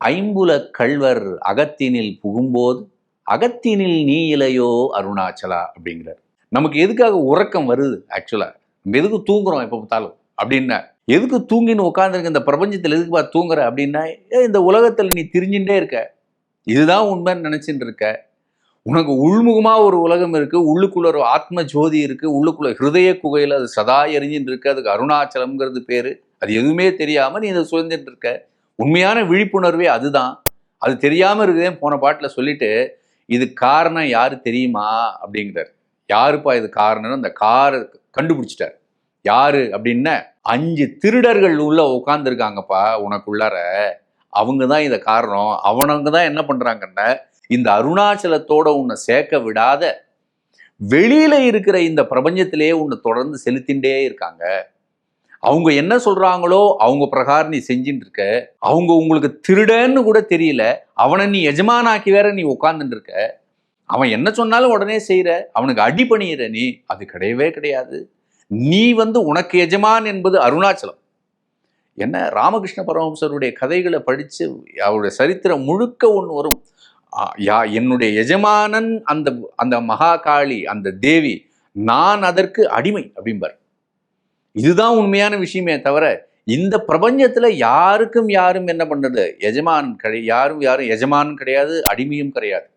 ஐம்புல கள்வர் அகத்தினில் புகும்போது அகத்தினில் நீ இலையோ அருணாச்சலா அப்படிங்கிறார். நமக்கு எதுக்காக உறக்கம் வருது? ஆக்சுவலா நம்ம எதுக்கு தூங்குறோம் எப்போ பார்த்தாலும் அப்படின்னா, எதுக்கு தூங்கின்னு உட்காந்துருக்க இந்த பிரபஞ்சத்தில் எதுக்குப்பா தூங்குற அப்படின்னா, இந்த உலகத்தில் நீ திரிஞ்சுட்டே இருக்க, இதுதான் உண்மைன்னு நினைச்சுட்டு இருக்க. உனக்கு உள்முகமா ஒரு உலகம் இருக்கு, உள்ளுக்குள்ள ஒரு ஆத்ம ஜோதி இருக்கு, உள்ளுக்குள்ள ஹிருதய குகையில் அது சதா எரிஞ்சுட்டு இருக்கு. அதுக்கு அருணாச்சலம்ங்கிறது பேரு. அது எதுவுமே தெரியாம நீ இதை சுதந்திட்டு இருக்க. உண்மையான விழிப்புணர்வே அதுதான். அது தெரியாம இருக்குதேன்னு போன பாட்டில் சொல்லிட்டு, இது காரணம் யாரு தெரியுமா அப்படிங்கிறார். யாருப்பா இது காரணம்னு அந்த காரை கண்டுபிடிச்சிட்டார். யாரு அப்படின்னா, 5 திருடர்கள் உள்ள உட்காந்துருக்காங்கப்பா உனக்குள்ளார. அவங்க தான் இதை காரணம். அவனவங்க தான் என்ன பண்றாங்கன்னா, இந்த அருணாச்சலத்தோட உன்னை சேர்க்க விடாத வெளியில இருக்கிற இந்த பிரபஞ்சத்திலேயே உன்னை தொடர்ந்து செலுத்திண்டே இருக்காங்க. அவங்க என்ன சொல்றாங்களோ அவங்க பிரகாரம் நீ செஞ்சுட்டு இருக்க. அவங்க உங்களுக்கு திருடன்னு கூட தெரியல, அவனை நீ எஜமானாக்கி வேற நீ உட்கார்ந்துட்டு இருக்க. அவன் என்ன சொன்னாலும் உடனே செய்யற, அவனுக்கு அடிபணியிற நீ. அது கிடையவே கிடையாது. நீ உனக்கு எஜமான் என்பது அருணாச்சலம். என்ன ராமகிருஷ்ண பரமஹம்சருடைய கதைகளை படிச்சு அவருடைய சரித்திரம் முழுக்க ஒன்று வரும். என்னுடைய எஜமானன் அந்த அந்த மகாகாளி, அந்த தேவி, நான் அதற்கு அடிமை அப்படிம்பார். இதுதான் உண்மையான விஷயமே தவிர, இந்த பிரபஞ்சத்துல யாருக்கும் யாரும் என்ன பண்றது, யாரும் எஜமானும் கிடையாது, அடிமையும் கிடையாது.